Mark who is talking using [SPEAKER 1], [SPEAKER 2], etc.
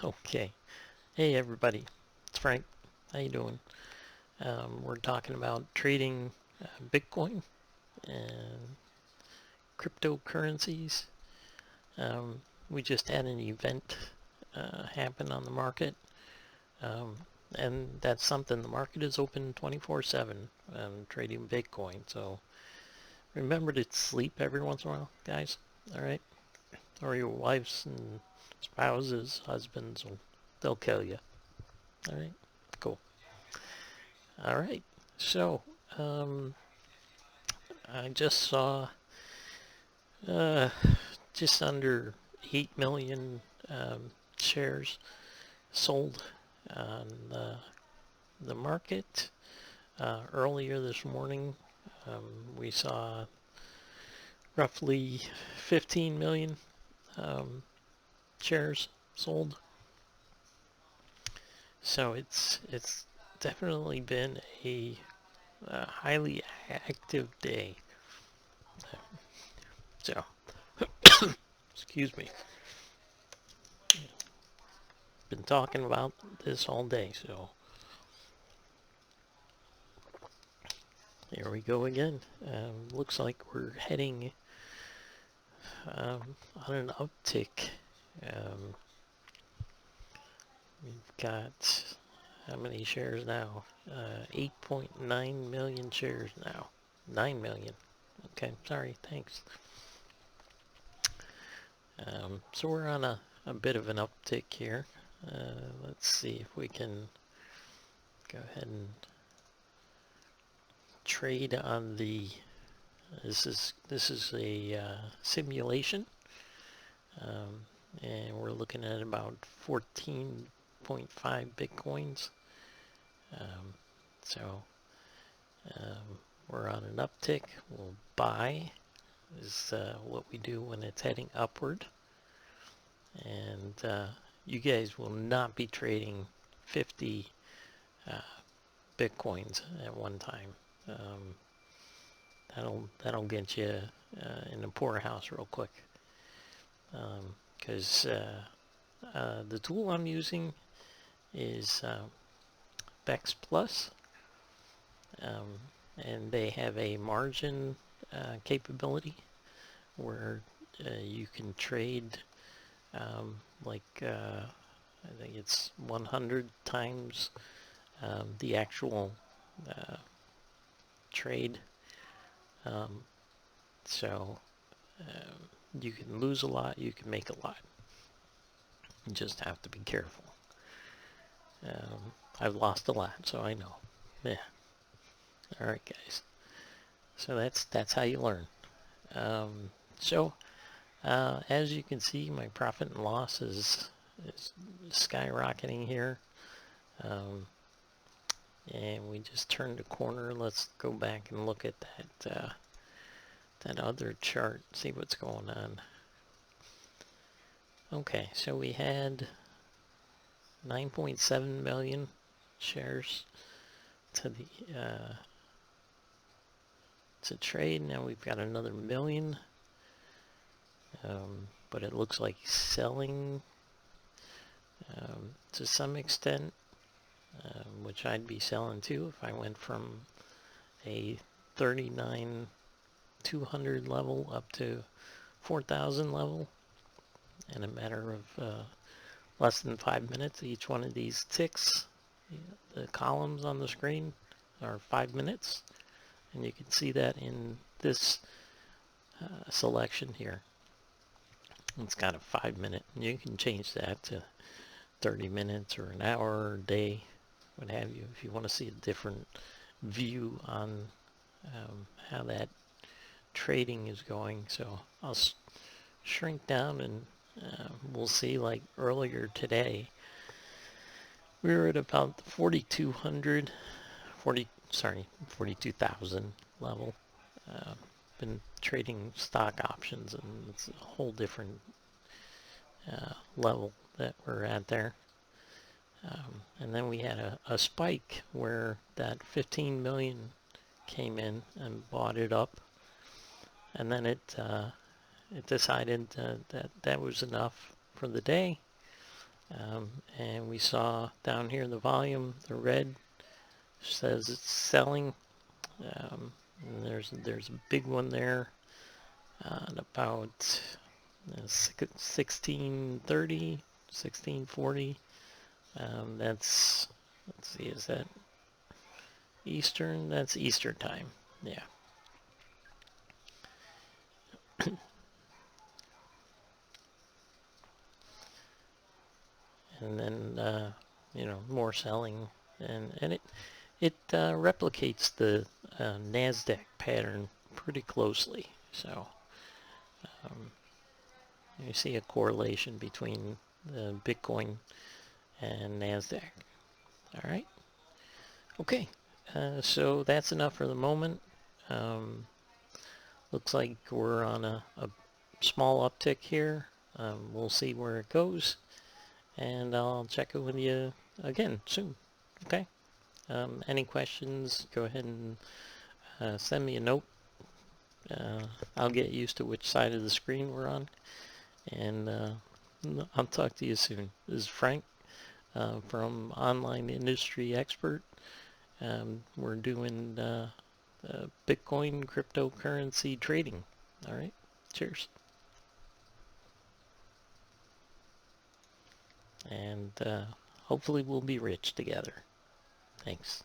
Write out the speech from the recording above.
[SPEAKER 1] Okay. Hey everybody, it's Frank. How you doing? We're talking about trading Bitcoin and cryptocurrencies. We just had an event happen on the market, um, and that's something. The market is open 24/7 trading Bitcoin. So remember to sleep every once in a while, guys. All right, or your wives and spouses, husbands, they'll kill you. All right, cool. All right. So, um, I just saw uh, just under 8 million shares sold on the market. Earlier this morning, we saw roughly 15 million um, shares sold. So it's definitely been a highly active day. So, excuse me. Been talking about this all day, so here we go again. Looks like we're heading on an uptick. Um, we've got how many shares now? 8.9 million shares now. 9 million. Okay, sorry, thanks. So we're on a bit of an uptick here. Let's see if we can go ahead and trade on the. This is a simulation, and we're looking at about 14.5 bitcoins. Um, so we're on an uptick. We'll buy is what we do when it's heading upward, and you guys will not be trading 50 uh, bitcoins at one time. Um, that'll get you in the poorhouse real quick, because the tool I'm using is Bex Plus, and they have a margin capability where you can trade I think it's 100 times the actual trade. Um, so you can lose a lot, you can make a lot. You just have to be careful. I've lost a lot, so I know. Yeah. All right, guys. So that's how you learn. So as you can see, my profit and loss is skyrocketing here. And we just turned a corner. Let's go back and look at that other chart, see what's going on. Okay, so we had 9.7 million shares to the to trade. Now we've got another million, but it looks like selling to some extent, which I'd be selling too if I went from a 39,200 level up to 4,000 level in a matter of less than 5 minutes. Each one of these ticks, the columns on the screen, are 5 minutes, and you can see that in this selection here. It's got a 5 minute, and you can change that to 30 minutes or an hour or a day, what have you, if you want to see a different view on how that trading is going. So I'll shrink down, and we'll see, like earlier today, we were at about 4,200, 42,000 level. Been trading stock options, and it's a whole different level that we're at there. And then we had a spike where that 15 million came in and bought it up, and then it decided that was enough for the day, And we saw down here the volume, the red says it's selling. And there's a big one there at about 1630, 1640. That's, let's see, is that Eastern? That's Eastern time. Yeah. And then more selling, and it replicates the Nasdaq pattern pretty closely. So um, you see a correlation between the Bitcoin and Nasdaq. All right. Okay. So that's enough for the moment. Um, Looks like we're on a small uptick here. We'll see where it goes, and I'll check it with you again soon. Okay. Any questions, go ahead and send me a note. I'll get used to which side of the screen we're on, and I'll talk to you soon. This is Frank from Online Industry Expert. We're doing Bitcoin cryptocurrency trading. All right. Cheers. And hopefully we'll be rich together. Thanks.